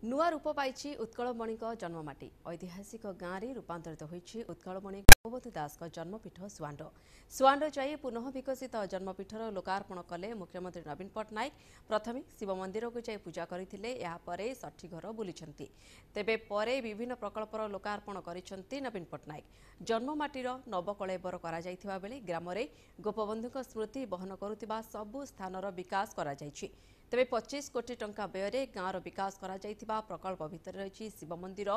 नुआ रूप पाई उत्कलमणि जन्ममाटी ऐतिहासिक गाँव में रूपांतरित होती उत्कलमणि गोपबंधु दास जन्मपीठ सुआंड सुआंड जाई पुनः विकसित जन्मपीठर लोकार्पण कले मुख्यमंत्री नवीन पट्टनायक। प्रथमे शिव मंदिर को जाई पूजा करते षठी घर बुली तेबे परे विभिन्न प्रकल्पर लोकार्पण करिसेंती नवीन पट्टनायक। जन्ममाटीर नवकलेबर करा जायथिबा बेले ग्राम में गोपबंधु स्मृति बहन करुथिबा सबु स्थानर विकास करा जायछि। तेबे 25 कोटी टंका व्यय गाँवर विकास करा जायथिबा प्रकल्प भितर रही शिव मंदिर,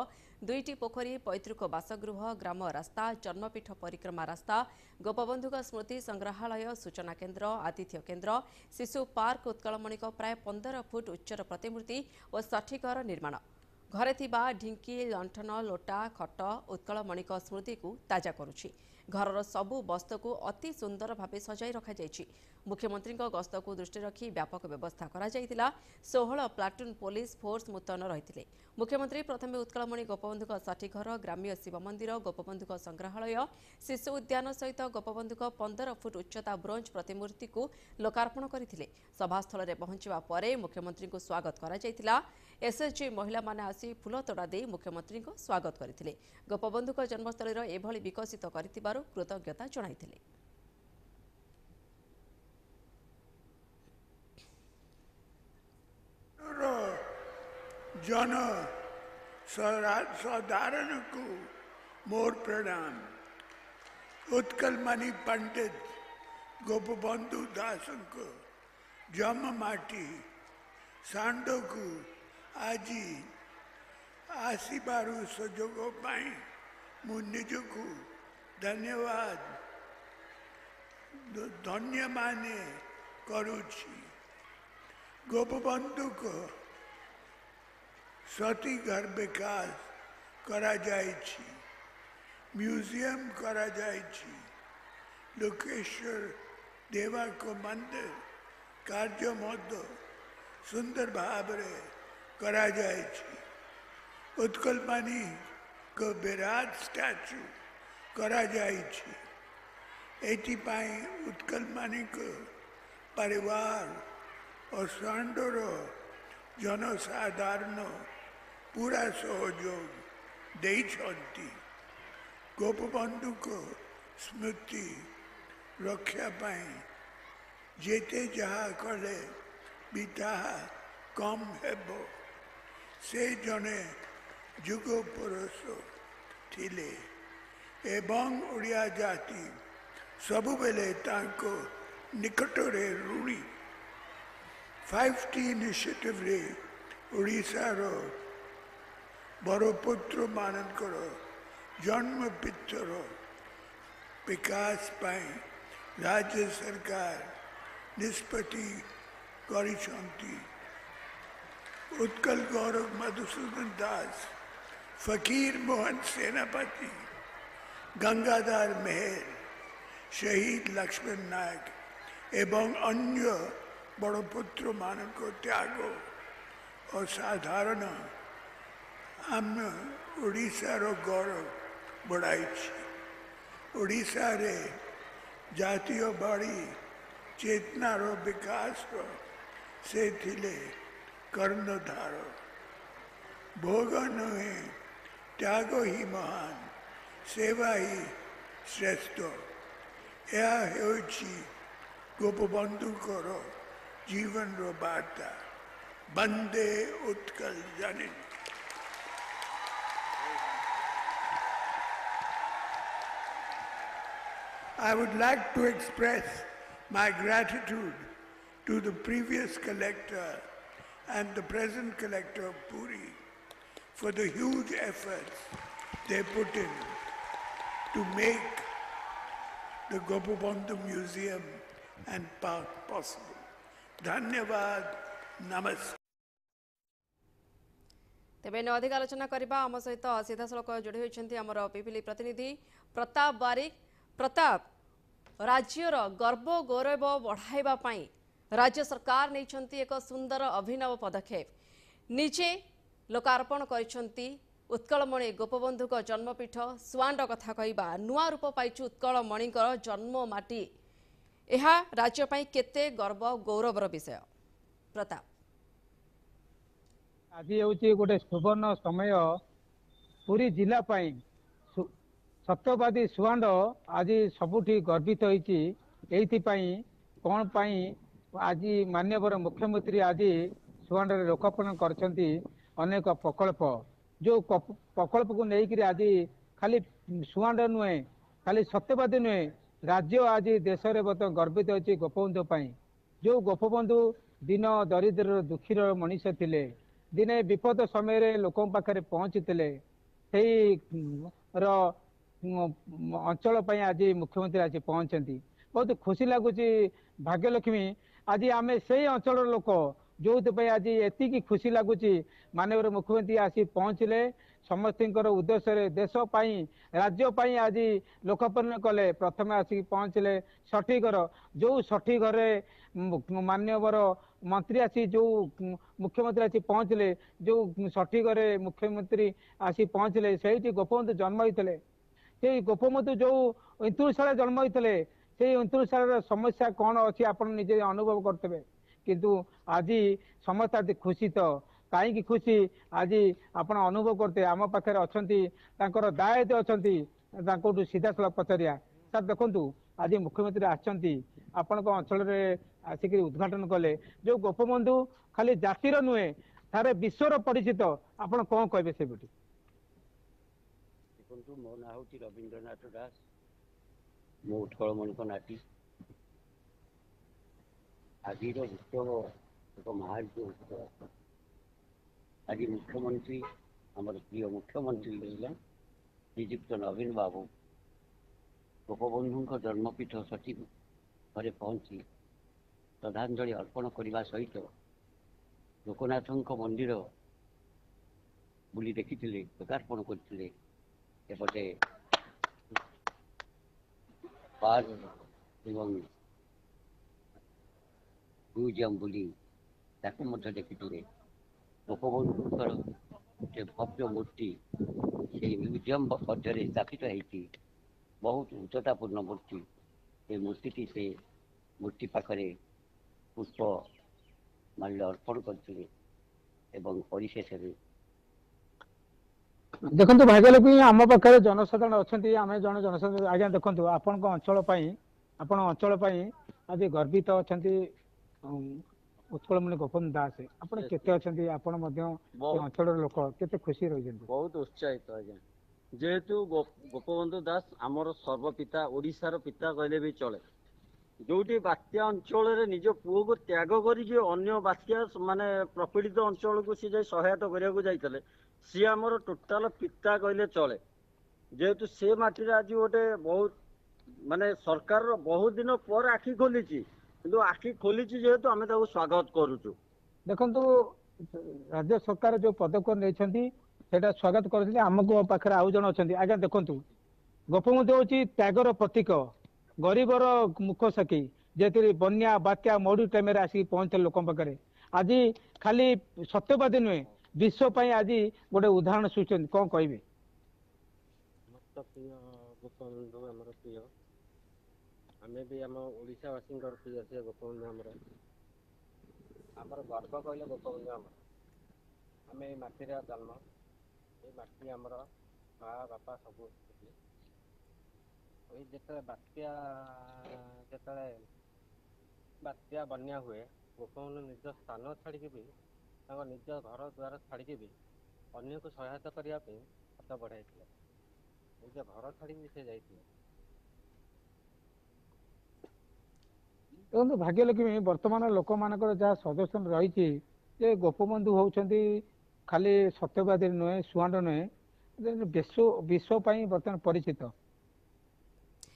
2टी पोखरी, पैतृक बासगृह, ग्राम रास्ता, जन्मपीठ परिक्रमा रास्ता, गोपबंधु स्मृति संग्रहालय, सूचना केन्द्र, आतिथ्य केन्द्र, शिशु पार्क, उत्कलमणि प्राय 15 फुट उच्चर प्रतिमूर्ति और 60 घर निर्माण। घरे थिबा ढिंकी, लंठन, लोटा, खट उत्कलमणि स्मृति को ताजा करुछि। घरर सबु वस्तु को अति सुंदर भाव सजाई रखा जायछि। मुख्यमंत्री गस्त को दृष्टि रखी व्यापक व्यवस्था करा जायतिला। 16 प्लाटून पुलिस फोर्स मुतयन रही। मुख्यमंत्री प्रथमे उत्कलमणि गोपबंधु 60 घर, ग्राम्य शिव मंदिर, गोपबंधु संग्रहालय, शिशु उद्यान सहित गोपबंधु 15 फुट उच्चता ब्रोंज प्रतिमूर्ति को लोकार्पण करथिले। सभास्थल में पहुंचवा परे मुख्यमंत्री को स्वागत करा जायतिला। एसएसजी महिला माने आसी फूल तोड़ा दे मुख्यमंत्री को स्वागत करथिले। गोपबंधु जन्मस्थल एभली विकसित करथिबारु कृतज्ञता जणाइथिले। जन साधारण को मोर प्रणाम। उत्कलमणि पंडित गोपबंधु दास को जन्ममाटी सांडो को आज आसीबारु सुजोग पाई मु निजको धन्यवाद धन्य माने करुछि। गोपबंधु को सती घर विकास करा जायछि, म्यूजियम करा जायछि, लोकेश्वर देवा को मंदिर कार्य मध्य सुंदर भाव करा जायछि। उत्कलमणि को विराट स्टैचू करा जायछि। एथिपाई उत्कलमणि को परिवार और सांडोर जनसाधारण पूरा सहयोग देइछंती। गोपबंधु को स्मृति रक्षा पाई जेते जहा कले बिता कम हेबो। से जने जुग पुरुष थिले एवं ओडिया जाति सबुबेले तांको निकटरे ऋणी। 5T इनिशिएटिव रे ओडिशा रो बरपुत्र मानकर जन्मपीठर विकास पाई राज्य सरकार निष्पत्ति करिसंती। उत्कल गौरव मधुसूदन दास, फकीर मोहन सेनापति, गंगाधर मेहर, शहीद लक्ष्मण नायक एवं अन्य बड़पुत्र मानक त्याग और साधारण आम ओडिशा रो गौरव बढ़ाई। ओडिशा रे जातीय बाड़ी चेतना रो विकास रो से थिले कर्णधार। भोग नुहे त्याग ही महान, सेवा ही श्रेष्ठ। यह हेउछि गोपबंधु को जीवन रो वार्ता। वंदे उत्कल जननी। I would like to express my gratitude to the previous collector and the present collector of Puri for the huge efforts they put in to make the Gopabandhu Museum and Park possible. धन्यवाद, नमस्कार। तेबे अधिक आलोचना करबा आम सहित सीधा सड़क जोड़ी होइछन्ती हमर पिपिली प्रतिनिधि प्रताप बारिक। प्रताप, राज्यर गर्व गौरव बढ़ाइबा पई राज्य सरकार नैछन्ती एक सुंदर अभिनव पदक्षेप। निजे लोकार्पण करिछन्ती उत्कलमणि गोपबंधु जन्मपीठ सुआंड कथा कहबा नुआ रूप पाई उत्कलमणि जन्ममाटी। यह राज्य पई केते गर्व गौरवर विषय। प्रताप, आज हूँ गोटे सुवर्ण समय पुरी जिला सत्यवादी सुआंड आज सबुठी गर्वित होती कौन पाई आज माननीय मुख्यमंत्री आज सुआंड लोकार्पण करछंती अनेक प्रकल्प जो प्रकल्प को लेकर आज खाली सुआंड नुहे खाली सत्यवादी नुहे राज्य आज देश में गर्वित होती गोपबंधु जो गोपबंधु दिन दरिद्र दुखीर मनीष थिले दिने विपद समय लोक पाखे पहुंची अंचल आज मुख्यमंत्री आज पहुंचती बहुत खुशी लगुच भाग्यलक्ष्मी आज आम से अंचल लोक जो आज एति खुशी लगुच माननीय मुख्यमंत्री आसी पहुंचले समस्त उद्देश्य देश राज्य आज लोकार्पण कले प्रथम आसिक पहुंचले षठी घर जो षठी घरे माननीय मंत्री आसी जो मुख्यमंत्री आसी पहुंचले जो षठी घरे मुख्यमंत्री आसी पहुंचले से गोपबंधु जन्म होते से गोपबंधु जो इंतुशाला जन्म होते से इंतुशाला समस्या कौन अच्छी आप निजे अनुभव करते किंतु आज समस्त आज खुशी तो कहीं खुशी आज आप अनुभव करते आम पाखे अच्छा दायित्व अच्छा सीधा सला पचारिया सर देखु आज मुख्यमंत्री आसछंती आपण अंचल आसिक उद्घाटन कले जो गोपबंधु खाली जातिर नुहे तार विश्वर परिचित आपण कौन कहे से बेटी देखो मो ना हूँ रवींद्रनाथ दास मो उत्कलमणि नाटी आज उत्सव एक महायुद्ध उत्सव आज मुख्यमंत्री आम प्रिय मुख्यमंत्री श्रीजुक्त नवीन बाबू गोपबंधु जन्मपीठ सठी घरे पहुँची श्रद्धांजलि अर्पण करने सहित लोकनाथ मंदिर बुली देखी लोकार्पण करते एपटे पार्क एवं म्यूजियम बुली देखी गोपबंधुकर गोटे भव्य मूर्ति से म्यूजियम मध्य स्थापित होती बहुत उच्चतापूर्ण मूर्ति से मूर्ति से मूर्ति पाखरे पुष्प माल्य अर्पण करते परिशेष देखो भाग्यलक्ष्मी आम पाखे जनसाधारण अच्छा आम जन जनसाधारण आज्ञा देखो आपण अंचल आज गर्वित अच्छा उत्कलमणि गोपबंधु दास आपण केते अछंती आपण अंचल लोक केते खुशी रही बहुत उत्साहित आज्ञा जेहेतु गोपबंधु दास आमर सर्वपिता ओडिशार पिता कहले भी चले जोटी बात्या अंचल निज पुओ को त्याग कर बात्या माने प्रपीड़ित अंचल को सी सहायता करने सी आमर टोटाल पिता कहले चले जेहेतु से माटी आज गोटे बहुत माने सरकार बहुत दिन पर आखि खोली किंतु आखि खोली जेहेतु आम स्वागत करुचु देखो राज्य सरकार जो पदक्षेप नहीं सेटा स्वागत करते आमको पाखे आउ जन अच्छा आज्ञा देखु गोपबंधु हूँ त्यागर प्रतीक गरीबर मुख सखी जेहतु बन्या बात्या मौड़ी टाइम आसिक पहुंचे लोक पाखे आज खाली सत्यवादी नुहे विश्व आज गोटे उदाहरण सृष्टि कौन कहे गोपबंधु आम प्रिय आम भी आम ओडावासी प्रिय से गोपबंधु आमर गर्व कहले गोपबंधु आम मटी जन्म ये मटी आमर माँ बापा सब जिते बात्या बन्या हुए गोपबंधु निज स्थान छाड़ी भी निज घर द्वार छाड़ी भी अन्य को सहायता करने हाथ बढ़ाई निज घर छाड़ी से जाइए देखो भाग्यलक्ष्मी बर्तमान लोक मान जहाँ सजेसन रही गोपबंधु होती खाली सत्यवादी नुहे सुआंड नुहे विश्व बर्तमान परिचित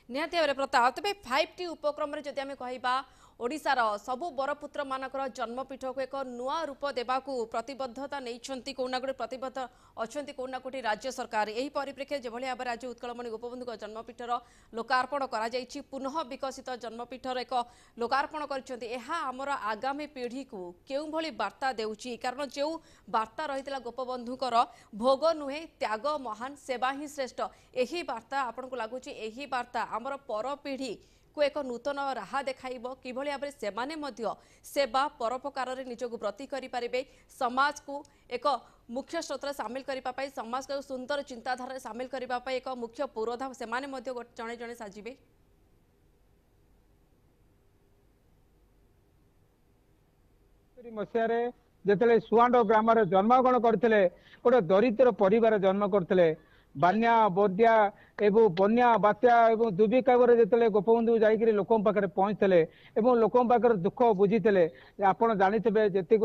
निहाती भाव प्रताप तेज 5T उपक्रम जदि आम कह ओडिशार सबु बरपुत्र मानकर जन्मपीठ को एक नुआ रूप देवाकू प्रतिबद्धता नहीं कौना गोटे प्रतिबद्ध अच्छा कौना कोटी राज्य सरकार यही परिप्रेक्षी जो भाव में आज उत्कलमणि गोपबंधु जन्मपीठर लोकार्पण कर पुनः विकसित जन्मपीठर एक लोकार्पण कर आगामी पीढ़ी को केउ भली वार्ता देउची कारण जो वार्ता रही गोपबंधुकर भोग नुहे त्याग महान सेवा ही श्रेष्ठ यही वार्ता आपन को लगुच यही वार्ता आमर पर पीढ़ी को एक नूतन राहा देखाइब किभଳି भाबरे सेमाने मध्य सेवा परोपकार निजक ब्रती करें समाज को एक मुख्य स्रोत सामिल करने समाज को सुंदर चिंताधारा सामिल करने एक मुख्य पुरोधा से जड़े जड़े साजिबे। मसीह जिते सुआंड ग्राम जन्मग्रहण करते गोटे दरिद्र परिवार जन्म करते बान्या बद्या एवं बन्या बात्या एवं दुर्भिक्षर जिते गोपबंधु जाकि लोक पाखे पहुँचते एवं लोक पाखे दुख बुझीते आपड़ जाथे जिते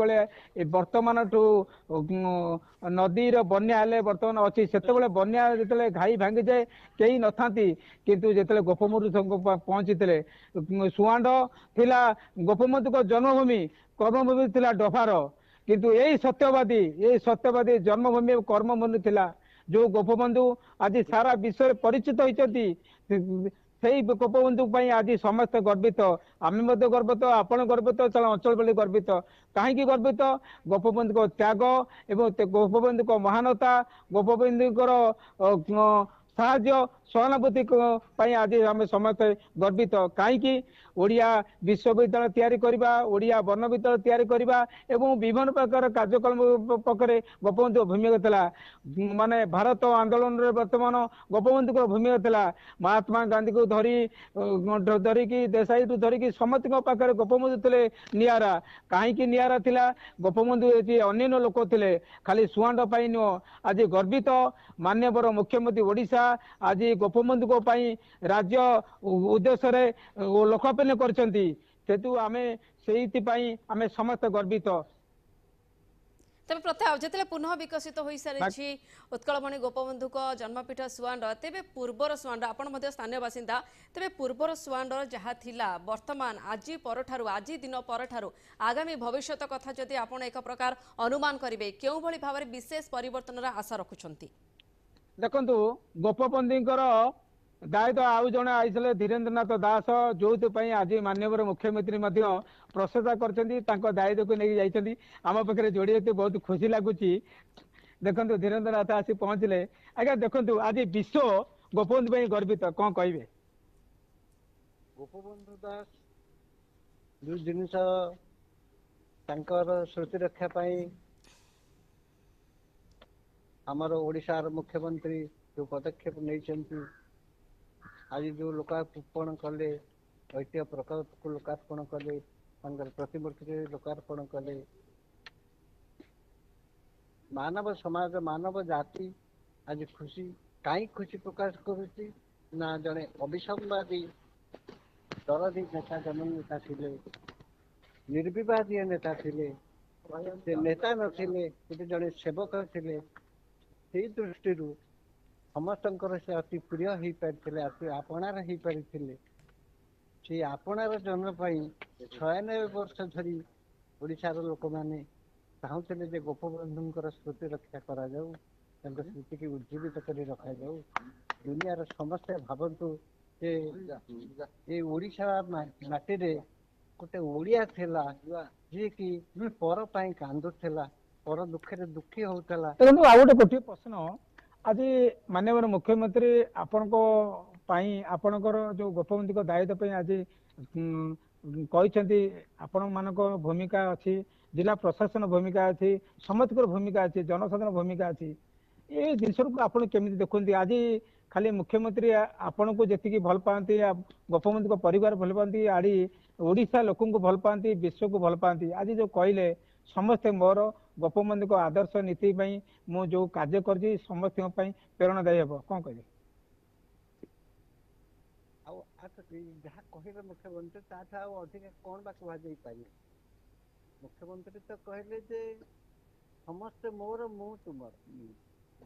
बर्तमान ठू नदीर बन्या हेले बर्तमान अच्छी से बन्या जिते घाई भांगी जाए कई न था किंतु जिते गोपबंधु पहुँचते सुआंड थिला गोपबंधु जन्मभूमि कर्मभूमि थिला डफार किंतु यही सत्यवादी जन्मभूमि और कर्मभूमि थिला जो गोपबंधु आज सारा विश्व में परिचित होती से गोपबंधु आज समस्त गर्वित आम गर्वित आपण गर्वित अंचल वाली गर्वित कहीं गर्वित गोपबंधु को त्याग एवं गोपबंधु को महानता गोपबंधु साहाय्य सहानुभूति आज आम समस्त गर्वित कहीं ओडिया विश्वविद्यालय तैयारी करबा ओडिया वन विद्यालय तैयारी करबा एवं विभिन्न प्रकार कार्यक्रम पक्षरे गोपबंधु भूमिका थिला माने भारत आंदोलन रे वर्तमान गोपबंधु को भूमिका थिला महात्मा गांधी को धरिकी देसाई टू धरिकी समस्त पाखे गोपबंधु थिले नियारा कहीं नियारा थिला गोपबंधु अन्य लोक थिले खाली सुआंड पाई नुह आज गर्वित माननीय मुख्यमंत्री ओडिशा आज गोपबंधु को राज्य उद्देश्य लोकप्रिय करतु आमे आमे समस्त गर्वित। तेज प्रथा जो पुनः विकसित हो सारी उत्कलमणि गोपबंधु जन्मपीठ सुआंड तेज पूर्वर सुआंड आपण स्थानीय बासिंदा तेज पूर्वर सुआंड जहाँ थिला वर्तमान आज पर आज दिन पर आगामी भविष्य कथा जदि आपण एक प्रकार अनुमान करेंगे क्यों भली भाव में विशेष परिवर्तन आशा रखुंट देखु गोपबंधु दायित्व आउ जड़े आई धीरेन्द्रनाथ दास जो आज माननीय मुख्यमंत्री प्रशंसा कर दायित्व को लेकिन जाइए आम पाखे जोड़ी बहुत खुशी लगुच देखो धीरेन्द्रनाथ आसी पहुँचले आज्ञा देखु आज विश्व गोपबंधु गर्वित कौन कहे गोपबंधु दास जो जिनस श्रुति रक्षा आमर ओडिशार मुख्यमंत्री जो पदक्षेप नहीं आज जो लोकार्पण कले ऐतिह्य प्रकल्प को लोकार्पण कले प्रतिमूर्ति लोकार्पण कले मानव समाज मानव जाति आज खुशी कहीं खुशी प्रकाश करुच्ची ना जड़े अभिसंवादी दरदी नेता जननेता थे निर्विवादी नेता थे नेता नथिले जड़े सेवक थे से दृष्टि समस्त से अति प्रिय हो पारे अति आपणार हो पारे से आपणार जन्म 96 वर्ष धरी ओडिशार लोक मैंने चाहूले जे गोपबंधुंकर स्मृति रक्षा करा जाऊ स्मृति की उज्जीवित कर रखा जाऊ दुनियार समस्या भावतु जे ये ओडिशा माटी रे गोटे ओडिया थिला जे कि पर पाई कांदुथिला पर दुखे दुखी होतला। देखो आ गोटे प्रश्न आज माननीय मुख्यमंत्री आपणकर जो गोपबंधु दायित्व आज कहते आपण मान भूमिका अच्छी जिला प्रशासन भूमिका अच्छी समस्त भूमिका अच्छी जनसाधारण भूमिका अच्छी ये जिनस आप केमी देखते आज खाली मुख्यमंत्री आपण को जी भल पाती गोपबंधु परिवार भल पाती आड़ी ओडिशा लोक भल पाती विश्व को भल पाती आज जो कहले समस्ते मोर गोपबंधु को आदर्श नीति मु जो कार्य कर समस्त प्रेरणादायी हम कौन कह जहाँ कहे मुख्यमंत्री अधिक कौन बा कह मुख्यमंत्री तो कहले जे समस्ते मोर मु तुमर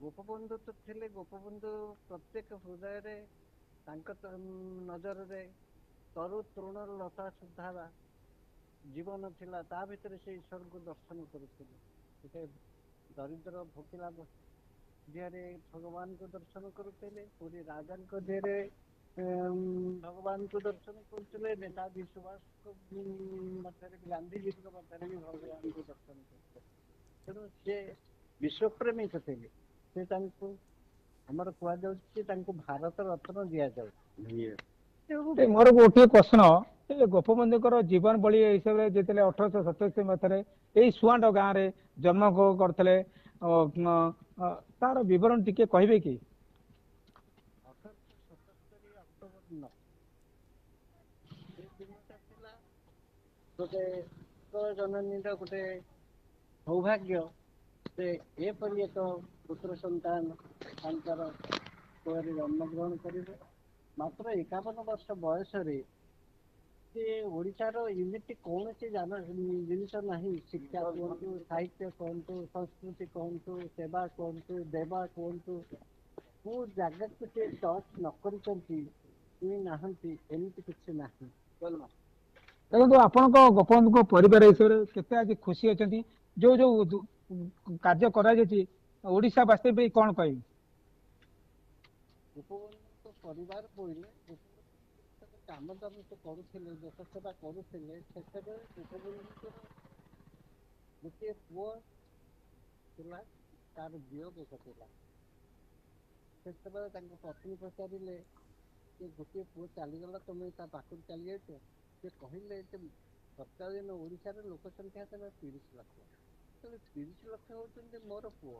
गोपबंधु तो थे गोपबंधु प्रत्येक हृदय नजर रे तरु तृण लता सुधा जीवन थिला ता भितर से ईश्वर को दर्शन करुले दरिद्र भोकिला दिहरे भगवान को दर्शन करुले पूरी राजा दिहरे भगवान को दर्शन करुले नेताजी सुभाष को मध्य गांधी जी को मध्य भी भगवान को दर्शन करते तेणु सी विश्वप्रेमी थे से आमर कह भारत रत्न दि जाए ମୋର ଗୋଟିଏ ପ୍ରଶ୍ନ ଏ ଗୋପବନ୍ଧୁଙ୍କର ଜୀବନ ବଳି ହିସାବରେ ଯେତେବେଳେ 1887 ମସିହାରେ ଏଇ ସୁଆଣ୍ଡ ଗାଁରେ ଜନ୍ମ କରିଥିଲେ ତାର ବିବରଣୀ ଟିକେ କହିବେ କି? 1877 ଅକ୍ଟୋବର 9 ସେ ଦିନଟା ଥିଲା ଗୋଟେ ଜନନୀର ଗୋଟେ ସୌଭାଗ୍ୟ ସେ ଏପରି ଏକ ପୁତ୍ର ସନ୍ତାନ ତାଙ୍କର କୋଳରେ ଜନ୍ମଗ୍ରହଣ କରିବେ। ମାତ୍ର 51 ବର୍ଷ ବୟସରେ ସେ ଓଡ଼ିଶାର ଏମିତି କୌଣସି ଜିନିଷ ନାହିଁ, ଶିକ୍ଷା କୁହନ୍ତୁ, ସାହିତ୍ୟ କୁହନ୍ତୁ, ସଂସ୍କୃତି କୁହନ୍ତୁ, ସେବା କୁହନ୍ତୁ, ଦେବା କୁହନ୍ତୁ, କୋଉ ଜାଗାକୁ ସେ ଟଚ୍ ନ କରିଛନ୍ତି ନାହାନ୍ତି, ଏମିତି କିଛି ନାହିଁ। ଦେଖନ୍ତୁ ଆପଣଙ୍କ ଗୋପବନ୍ଧୁଙ୍କ ପରିବାର ହିସାବରେ କେତେ ଆଜି ଖୁସି ଅଛନ୍ତି? ଯୋଉ ଯୋଉ କାର୍ଯ୍ୟ କରାଯାଇଛି ଓଡ଼ିଶା ବାସୀ ପାଇଁ କଣ କହିବେ? ଗୋପବନ୍ଧୁଙ୍କ ପରିବାର କହିଲେ କାମ ଦାମ ସେ କରୁଥିଲେ, ଦେଶ ସେବା କରୁଥିଲେ, ସେତେବେଳେ ଗୋପବନ୍ଧୁଙ୍କର ଗୋଟିଏ ପୁଅ ଥିଲା, ତାର ବିୟୋଗ ଘଟିଲା। ସେତେବେଳେ ତାଙ୍କ ପତ୍ନୀ ପଚାରିଲେ ଯେ ଗୋଟିଏ ପୁଅ ଚାଲିଗଲା, ତମେ ତା ପାଖକୁ ଚାଲି ଯାଇଛ? ସେ କହିଲେ ଯେ ତତ୍କାଳୀନ ଓଡ଼ିଶାର ଲୋକ ସଂଖ୍ୟା ଥିଲା 30 ଲକ୍ଷ। ତେଣୁ 30 ଲକ୍ଷ ହେଉଛନ୍ତି ମୋର ପୁଅ।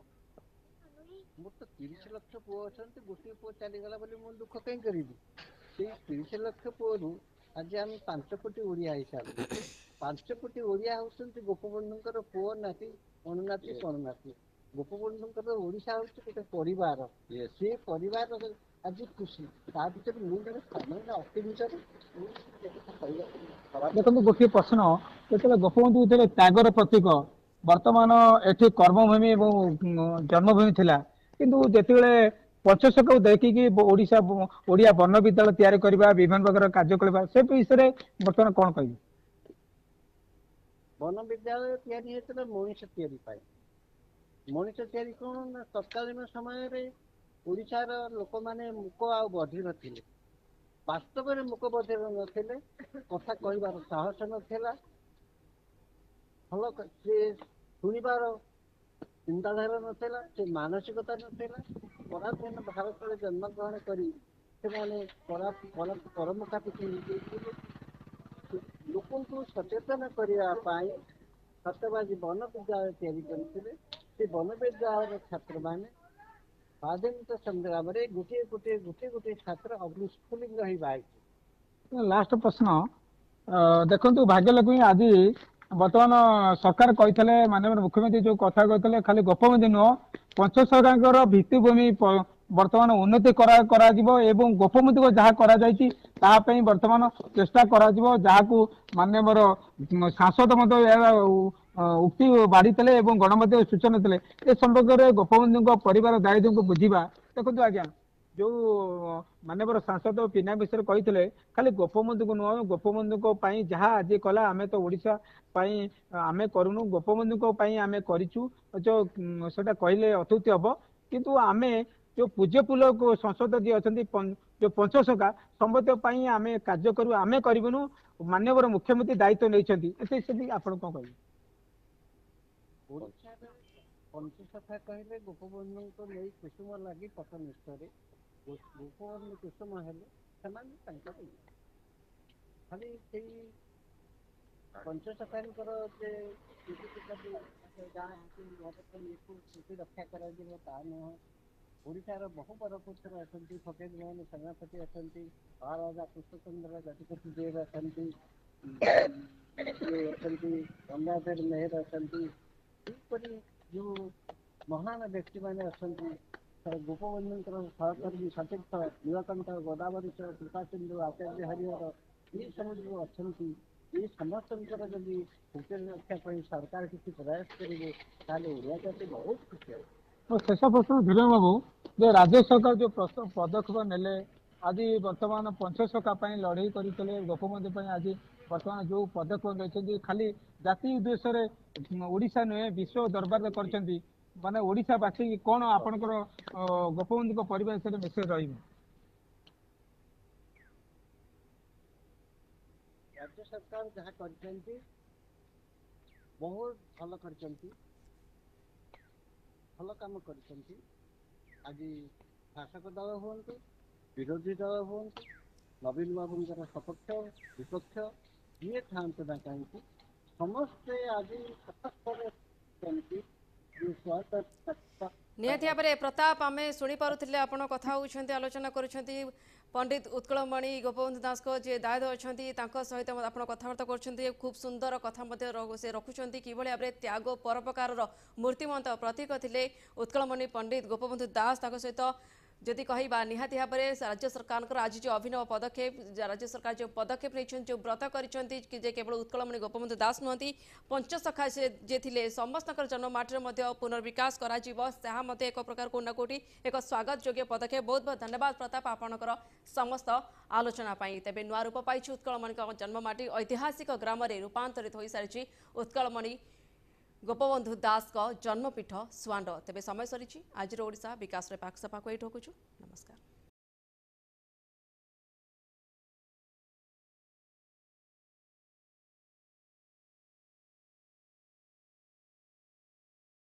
ମୋର ତ 30 ଲକ୍ଷ ପୁଅ ଅଛନ୍ତି, ଗୋଟିଏ ପୁଅ ଚାଲିଗଲା ବୋଲି ମୁଁ ଦୁଃଖ କାହିଁ କରିବି? ସେଇ 30 ଲକ୍ଷ ପୁଅରୁ ଆଜି ଆମେ 5 କୋଟି ଓଡ଼ିଆ ହେଇସାରିଲୁ। 5 କୋଟି ଓଡ଼ିଆ ହେଉଛନ୍ତି ଗୋପବନ୍ଧୁଙ୍କର ପୁଅ ନାତି, ଅଣନାତି, ପଣନାତି। ଗୋପବନ୍ଧୁଙ୍କର ଓଡ଼ିଶା ହେଉଛି ଗୋଟେ ପରିବାର। ସେ ପରିବାର ଆଜି ଖୁସି। ତା ଭିତରେ ମୁଁ ଜଣେ ସାମାନ୍ୟ ଅତି ଭିତରେ ଦେଖନ୍ତୁ ଗୋଟିଏ ପ୍ରଶ୍ନ, ଯେତେବେଳେ ଗୋପବନ୍ଧୁ ଥିଲେ ତ୍ୟାଗର ପ୍ରତୀକ, ବର୍ତ୍ତମାନ ଏଠି କର୍ମଭୂମି ଏବଂ ଜନ୍ମଭୂମି ଥିଲା, କିନ୍ତୁ ଯେତେବେଳେ ପଞ୍ଚସଖାକୁ ଦେଖିକି ଓଡ଼ିଆ ବନ ବିଦ୍ୟାଳୟ ତିଆରି କରିବା, ବିଭିନ୍ନ ପ୍ରକାର କାର୍ଯ୍ୟ କରିବା, ସେ ବିଷୟରେ ବର୍ତ୍ତମାନ କଣ କହିବେ? ବନ ବିଦ୍ୟାଳୟ ତିଆରି ହେଇଥିଲା ମଣିଷ ତିଆରି ପାଇଁ। ମଣିଷ ତିଆରି କଣ ନା, ତତ୍କାଳୀନ ସମୟରେ ଓଡ଼ିଶାର ଲୋକମାନେ ମୂକ ଆଉ ବଧିର ଥିଲେ। ବାସ୍ତବରେ ମୂକ ବଧିର ନଥିଲେ, କଥା କହିବାର ସାହସ ନଥିଲା, ଭଲ ସେ ଶୁଣିବାର ଚିନ୍ତାଧାରା ନଥିଲା, ସେ ମାନସିକତା ନଥିଲା। ପରାଧୀନ ଭାରତରେ ଜନ୍ମଗ୍ରହଣ କରି ସେମାନେ ପରମୁଖା ପିଠି ଦେଇଥିଲେ। ଲୋକଙ୍କୁ ସଚେତନ କରିବା ପାଇଁ ସତ୍ୟବାଦୀ ବନ ବିଦ୍ୟାଳୟ ତିଆରି କରିଥିଲେ। ସେ ବନ ବିଦ୍ୟାଳୟର ଛାତ୍ରମାନେ ସ୍ୱାଧୀନତା ସଂଗ୍ରାମରେ ଗୋଟିଏ ଛାତ୍ର ଅଗ୍ନିସ୍ଫୁଲିଙ୍ଗ ହେଇ ବାହାରିଛି। ଲାଷ୍ଟ ପ୍ରଶ୍ନ, ଦେଖନ୍ତୁ ଭାଗ୍ୟଲକ୍ଷ୍ମୀ ଆଜି ବର୍ତ୍ତମାନ ସରକାର କହିଥିଲେ, ମାନନୀୟ ମୁଖ୍ୟମନ୍ତ୍ରୀ ଯୋଉ କଥା କହିଥିଲେ, ଖାଲି ଗୋପବନ୍ଧୁ ନୁହଁ, ପଞ୍ଚସଖାଙ୍କର ଭିତ୍ତିଭୂମି ବର୍ତ୍ତମାନ ଉନ୍ନତି କରାଯିବ ଏବଂ ଗୋପବନ୍ଧୁଙ୍କ ଯାହା କରାଯାଇଛି ତାହା ପାଇଁ ବର୍ତ୍ତମାନ ଚେଷ୍ଟା କରାଯିବ, ଯାହାକୁ ମାନ୍ୟବର ସାଂସଦ ମଧ୍ୟ ଏହା ଉକ୍ତି ବାଢିଥିଲେ ଏବଂ ଗଣମାଧ୍ୟମ ସୂଚନା ଥିଲେ। ଏ ସମ୍ପର୍କରେ ଗୋପବନ୍ଧୁଙ୍କ ପରିବାର ଦାୟିତ୍ୱଙ୍କୁ ବୁଝିବା। ଦେଖନ୍ତୁ ଆଜ୍ଞା, ଯୋଉ ମାନ୍ୟବର ସାଂସଦ ପିନା ବିଷୟରେ କହିଥିଲେ, ଖାଲି ଗୋପବନ୍ଧୁଙ୍କୁ ନୁହଁ, ଗୋପବନ୍ଧୁଙ୍କ ପାଇଁ ଯାହା ଆଜି କଲା, ଆମେ ତ ଓଡ଼ିଶା ପାଇଁ ଆମେ କରୁନୁ, ଗୋପବନ୍ଧୁଙ୍କ ପାଇଁ ଆମେ କରିଛୁ, ସେଟା କହିଲେ ଅତ୍ୟୁକ୍ତି ହବ। କିନ୍ତୁ ଆମେ ଯୋଉ ପୂଜ୍ୟପୁଲ ସଂସଦ ଯିଏ ଅଛନ୍ତି, ଯୋଉ ପଞ୍ଚସଖା ସମସ୍ତ ପାଇଁ ଆମେ କାର୍ଯ୍ୟ କରୁ, ଆମେ କରିବୁନୁ, ମାନ୍ୟବର ମୁଖ୍ୟମନ୍ତ୍ରୀ ଦାୟିତ୍ୱ ନେଇଛନ୍ତି, ଏତେ ସେଠି ଆପଣ କଣ କହିବେ? ଓଡ଼ିଶାରେ ପଞ୍ଚସଖା କହିଲେ ଗୋପବନ୍ଧୁଙ୍କୁ ନେଇ କୁସୁମ ଲାଗି ପଟନିଷ୍ଠରେ ଗୋପବନ୍ଧୁ କୁସୁମ ହେଲେ ସେମାନେ ତାଙ୍କର ଖାଲି ସେଇ ପଞ୍ଚସଖାଙ୍କର ଯେ ରକ୍ଷା କରାଯିବ ତା ନୁହଁ। ଓଡ଼ିଶାର ବହୁ ବରପୁତ୍ର ଅଛନ୍ତି, ଫକୀର ମୋହନ ସେନାପତି ଅଛନ୍ତି, ମହାରାଜା କୃଷ୍ଣଚନ୍ଦ୍ର ଗଜପତି ଦେବ ଅଛନ୍ତି, ଗଙ୍ଗାଧର ମେହେର ଅଛନ୍ତି। ଏହିପରି ଯେଉଁ ମହାନ ବ୍ୟକ୍ତିମାନେ ଅଛନ୍ତି, ଗୋପବନ୍ଧୁଙ୍କର ସହକର୍ମୀ ସତୀର୍ଥ, ନୀଳକଣ୍ଠ, ଗୋଦାବରୀଶ, କୃପାସିନ୍ଧୁ, ଆଚାର୍ଯ୍ୟ ହରିହର, ଏ ସବୁ ଯେଉଁ ଅଛନ୍ତି, ଏ ସମସ୍ତଙ୍କର ଯଦି ରକ୍ଷା ପାଇଁ ସରକାର କିଛି ପ୍ରୟାସ କରିବେ, ତାହେଲେ ଓଡ଼ିଆ ଜାତି ବହୁତ ଖୁସି ହେବ। ଶେଷ ପ୍ରଶ୍ନ ଧୀରେନ୍ଦ୍ର ବାବୁ, ଯେ ରାଜ୍ୟ ସରକାର ଯୋଉ ପଦକ୍ଷେପ ନେଲେ, ଆଜି ବର୍ତ୍ତମାନ ପଞ୍ଚସଖା ପାଇଁ ଲଢେଇ କରିଥିଲେ, ଗୋପବନ୍ଧୁ ପାଇଁ ଆଜି ବର୍ତ୍ତମାନ ଯୋଉ ପଦକ୍ଷେପ ନେଇଛନ୍ତି, ଖାଲି ଜାତି ଉଦ୍ଦେଶ୍ୟରେ ଓଡ଼ିଶା ନୁହେଁ ବିଶ୍ୱ ଦରବାରରେ କରିଛନ୍ତି, ମାନେ ଓଡ଼ିଶାବାସୀ କଣ ଆପଣଙ୍କର ଗୋପବନ୍ଧୁଙ୍କ ପରିବାର ବିଷୟରେ ମେସେଜ ରହିବ? ରାଜ୍ୟ ସରକାର ଯାହା କରିଛନ୍ତି ବହୁତ ଭଲ କରିଛନ୍ତି, ଭଲ କାମ କରିଛନ୍ତି। ଆଜି ଶାସକ ଦଳ ହୁଅନ୍ତୁ, ବିରୋଧୀ ଦଳ ହୁଅନ୍ତୁ, नवीन बाबूंकर सपक्ष विपक्ष किए थांतु ना कहीं समस्ते आज निहाती भाव में प्रताप आम शुणी पारे आप कथा होती आलोचना करुँच पंडित उत्कलमणि गोपबंधु दास को जे दायद अच्छा सहित आप कथबार्ता कर खूब सुंदर कथा से रखुंट कि भाव में त्याग परोपकार मूर्तिमंत प्रतीक थे उत्कलमणि पंडित गोपबंधु दास सहित जदि कहवा निहाती भाव में राज्य सरकार आज जो अभिनव पदक्षेप राज्य सरकार जो पदक्षेप नहीं जो व्रत कर केवल उत्कलमणि गोपबंधु दास नुहति पंचसखा जे थे समस्त जन्ममाटी पुनर्विकास कर एक प्रकार कौन कौटी एक स्वागत योग्य पदक्षेप बहुत बहुत धन्यवाद प्रताप आपणकर समस्त आलोचना तेज नुआ रूप पाई उत्कलमणि जन्ममाटी ऐतिहासिक ग्राम में रूपांतरित हो सारी उत्कलमणि गोपबंधु दास जन्मपीठ स्वांड तेज समय सरी आज ओडिशा विकास पाक सफा को ठोकुचु।